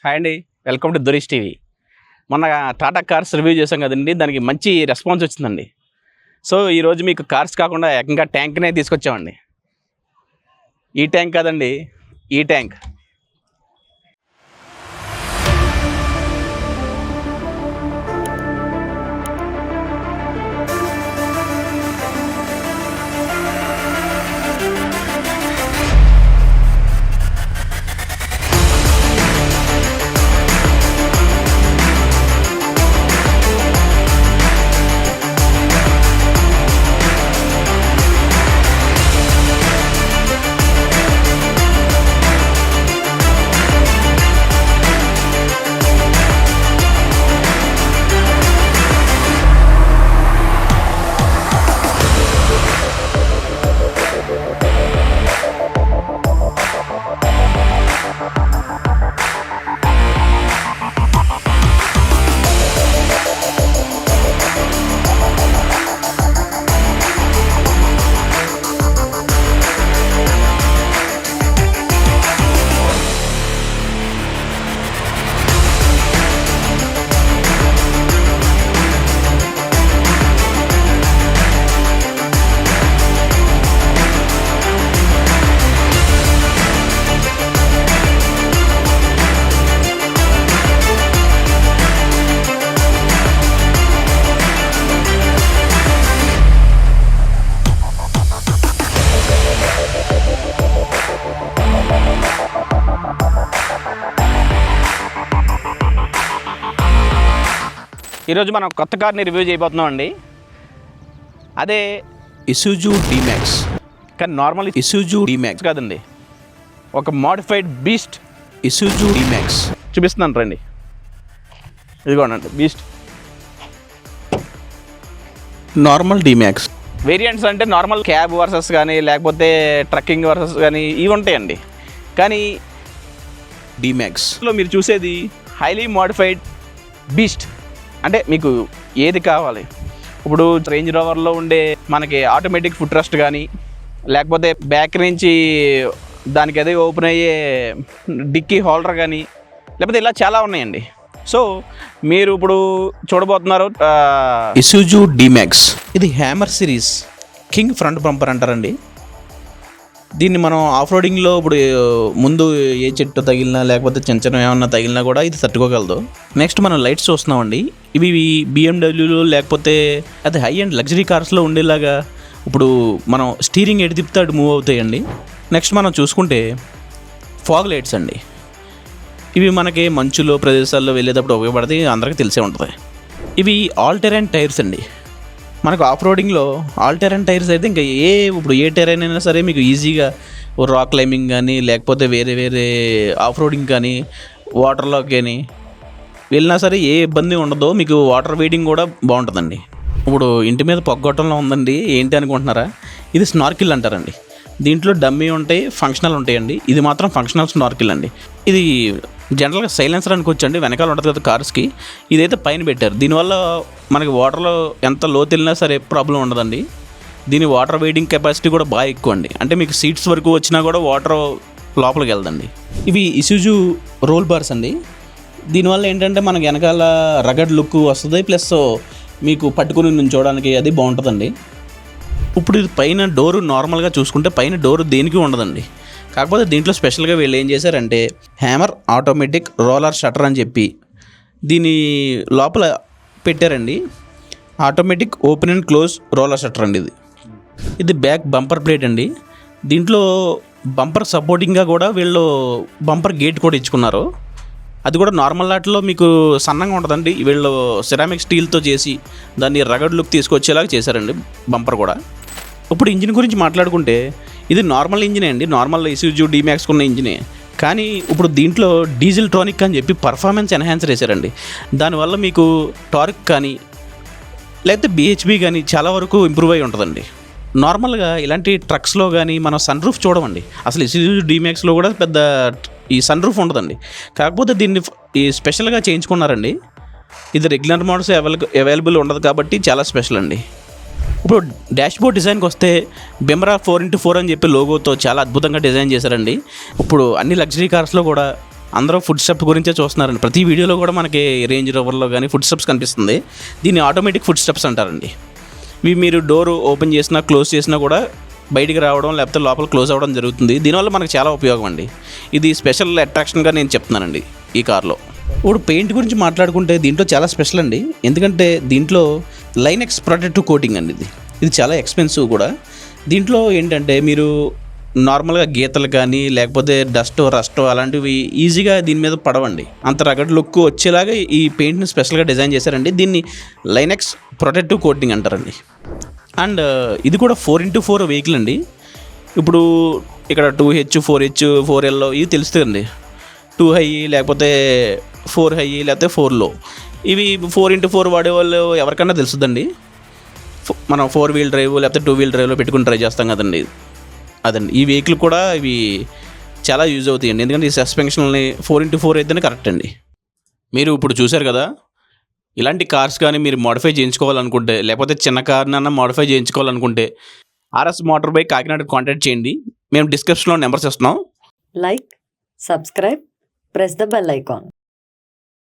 Hi అండి, welcome to దురీష్ TV. మొన్న Tata cars review చేసాం కదండి, దానికి మంచి రెస్పాన్స్ వచ్చిందండి. సో ఈరోజు మీకు కార్స్ కాకుండా ఏకంగా ట్యాంక్నే తీసుకొచ్చామండి. ఈ ట్యాంక్ కాదండి, ఈ ట్యాంక్. ఈరోజు మనం కొత్త కార్ని రివ్యూ చేయబోతున్నాం అండి. అదే ఇసుజు డిమాక్స్. కానీ నార్మల్ ఇసుజు డిమాక్స్ కాదండి, ఒక మోడిఫైడ్ బీస్ట్ ఇసుజు డిమాక్స్ చూపిస్తున్నాను రండి. ఇదిగోండి బీస్ట్ నార్మల్ డిమాక్స్. వేరియంట్స్ అంటే నార్మల్ క్యాబ్ వర్సెస్ కానీ లేకపోతే ట్రక్కింగ్ వర్సెస్ కానీ ఇవి ఉంటాయండి. కానీ డిమాక్స్లో మీరు చూసేది హైలీ మోడిఫైడ్ బీస్ట్. అంటే మీకు ఏది కావాలి, ఇప్పుడు రేంజ్ రోవర్లో ఉండే మనకి ఆటోమేటిక్ ఫుట్ రెస్ట్ కానీ లేకపోతే బ్యాక్ నుంచి దానికి అదే ఓపెన్ అయ్యే డిక్కీ హోల్డర్ కానీ లేకపోతే ఇలా చాలా ఉన్నాయండి. సో మీరు ఇప్పుడు చూడబోతున్నారు ఇసుజు డిమాక్స్. ఇది hammer series king front bumper అంటారండి. దీన్ని మనం ఆఫ్ రోడింగ్లో ఇప్పుడు ముందు ఏ చెట్టు తగిలినా లేకపోతే చిన్న చిన్న ఏమన్నా తగిలినా కూడా ఇది తట్టుకోగలదు. నెక్స్ట్ మనం లైట్స్ చూస్తున్నామండి. ఇవి బిఎండబ్ల్యూలో లేకపోతే అది హై అండ్ లగ్జరీ కార్స్లో ఉండేలాగా ఇప్పుడు మనం స్టీరింగ్ ఎటు తిప్పితే అటు మూవ్ అవుతాయండి. నెక్స్ట్ మనం చూసుకుంటే ఫాగ్ లైట్స్ అండి. ఇవి మనకి మంచులో ప్రదేశాల్లో వెళ్ళేటప్పుడు ఉపయోగపడతాయి, అందరికీ తెలిసే ఉంటుంది. ఇవి ఆల్ టెరైన్ టైర్స్ అండి. మనకు ఆఫ్ రోడింగ్లో ఆల్ టెరైన్ టైర్స్ అయితే ఇంకా ఇప్పుడు ఏ టెరైన్ అయినా సరే మీకు ఈజీగా రాక్ క్లైంబింగ్ కానీ లేకపోతే వేరే వేరే ఆఫ్ రోడింగ్ కానీ వాటర్లోకి కానీ వెళ్ళినా సరే ఏ ఇబ్బంది ఉండదు. మీకు వాటర్ వెయిటింగ్ కూడా బాగుంటుందండి. ఇప్పుడు ఇంటి మీద పొగ్గొట్టంలో ఉందండి, ఏంటి అనుకుంటున్నారా? ఇది స్నార్కిల్ అంటారండి. దీంట్లో డమ్మీ ఉంటాయి, ఫంక్షనల్ ఉంటాయండి. ఇది మాత్రం ఫంక్షనల్ స్నార్కిల్ అండి. ఇది జనరల్గా సైలెన్సర్ అనుకోవచ్చండి, వెనకాల ఉంటుంది కదా కార్స్కి. ఇదైతే పైన పెట్టారు. దీనివల్ల మనకి వాటర్లో ఎంత లోతు వెళ్ళినా సరే ప్రాబ్లం ఉండదండి. దీని వాటర్ వెయిటింగ్ కెపాసిటీ కూడా బాగా ఎక్కువ అండి. అంటే మీకు సీట్స్ వరకు వచ్చినా కూడా వాటర్ లోపలికి వెళ్దండి. ఇవి ఇసుజు రోల్ బార్స్ అండి. దీనివల్ల ఏంటంటే మనకి వెనకాల రగడ్ లుక్ వస్తుంది, ప్లస్ మీకు పట్టుకుని నుంచోడానికి అది బాగుంటుందండి. ఇప్పుడు ఇది పైన డోరు నార్మల్గా చూసుకుంటే పైన డోరు దేనికి ఉండదండి. కాకపోతే దీంట్లో స్పెషల్గా వీళ్ళు ఏం చేశారంటే హ్యామర్ ఆటోమేటిక్ రోలర్ షట్టర్ అని చెప్పి దీని లోపల పెట్టారండి. Automatic open and close roller shutter అండి. ఇది బ్యాక్ బంపర్ ప్లేట్ అండి. దీంట్లో బంపర్ సపోర్టింగ్గా కూడా వీళ్ళు బంపర్ గేట్ కూడా ఇచ్చుకున్నారు. అది కూడా నార్మల్ వాటిలో మీకు సన్నంగా ఉంటుందండి. వీళ్ళు సిరామిక్ స్టీల్తో చేసి దాన్ని రగడ్ లుక్ తీసుకొచ్చేలాగా చేశారండి బంపర్ కూడా. ఇప్పుడు ఇంజిన్ గురించి మాట్లాడుకుంటే ఇది నార్మల్ ఇంజినే అండి, నార్మల్ ఇసుజు డిమాక్స్ ఉన్న ఇంజినే. కానీ ఇప్పుడు దీంట్లో డీజిల్ ట్రానిక్ అని చెప్పి పర్ఫార్మెన్స్ ఎన్హాన్సర్ చేశారండి. దానివల్ల మీకు టార్క్ కానీ లేకపోతే బిహెచ్బి కానీ చాలా వరకు ఇంప్రూవ్ అయి ఉంటుందండి. నార్మల్గా ఇలాంటి ట్రక్స్లో కానీ మనం సన్ రూఫ్ చూడమండి. అసలు ఇసుజు డిమాక్స్లో కూడా పెద్ద ఈ సన్ రూఫ్ ఉండదండి. కాకపోతే దీన్ని ఈ స్పెషల్గా చేయించుకున్నారండి. ఇది రెగ్యులర్ మోడల్స్ అవైలబుల్ ఉండదు కాబట్టి చాలా స్పెషల్ అండి. ఇప్పుడు డాష్బోర్డ్ డిజైన్కి వస్తే బెమ్రా 4x4 అని చెప్పి లోగోతో చాలా అద్భుతంగా డిజైన్ చేశారండి. ఇప్పుడు అన్ని లగ్జరీ కార్స్లో కూడా అందరూ ఫుడ్ స్టెప్ గురించే చూస్తున్నారండి. ప్రతి వీడియోలో కూడా మనకి రేంజ్ రోవర్లో కానీ ఫుడ్ స్టెప్స్ కనిపిస్తుంది. దీన్ని ఆటోమేటిక్ ఫుడ్ స్టెప్స్ అంటారండి. ఇవి మీరు డోర్ ఓపెన్ చేసినా క్లోజ్ చేసినా కూడా బయటికి రావడం లేకపోతే లోపల క్లోజ్ అవ్వడం జరుగుతుంది. దీనివల్ల మనకు చాలా ఉపయోగం అండి. ఇది స్పెషల్ అట్రాక్షన్గా నేను చెప్తున్నానండి ఈ కార్లో. ఇప్పుడు పెయింట్ గురించి మాట్లాడుకుంటే దీంట్లో చాలా స్పెషల్ అండి. ఎందుకంటే దీంట్లో లైనెక్స్ ప్రొటెక్టివ్ కోటింగ్ అండి. ఇది చాలా ఎక్స్పెన్సివ్ కూడా. దీంట్లో ఏంటంటే మీరు నార్మల్గా గీతలు కానీ లేకపోతే డస్ట్ రస్ట్ అలాంటివి ఈజీగా దీని మీద పడవండి. అంత రగడ్ లుక్ వచ్చేలాగా ఈ పెయింట్ని స్పెషల్గా డిజైన్ చేశారండి. దీన్ని లైనెక్స్ ప్రొటెక్టివ్ కోటింగ్ అంటారండి. అండ్ ఇది కూడా 4x4 వెహికల్ అండి. ఇప్పుడు ఇక్కడ 2H 4H 4L ఇవి తెలుస్తుందండి. 2 హై లేకపోతే 4 హై లేకపోతే 4 లో. ఇవి 4x4 వాడేవాళ్ళు ఎవరికన్నా తెలుస్తుందండి. మనం 4 వీల్ డ్రైవ్ లేకపోతే 2 వీల్ డ్రైవ్లో పెట్టుకుని ట్రై చేస్తాం కదండి. అదండి ఈ వెహికల్ కూడా ఇవి చాలా యూజ్ అవుతాయండి. ఎందుకంటే ఈ సస్పెన్షన్ని 4x4 అయితేనే కరెక్ట్ అండి. మీరు ఇప్పుడు చూశారు కదా, ఇలాంటి కార్స్ కానీ మీరు మోడిఫై చేయించుకోవాలనుకుంటే లేకపోతే చిన్న కార్నన్నా మోడిఫై చేయించుకోవాలనుకుంటే RS motor bike Kakinada contact చేయండి. మేము డిస్క్రిప్షన్లో నెంబర్స్ ఇస్తున్నాం. Like, subscribe, press the bell icon.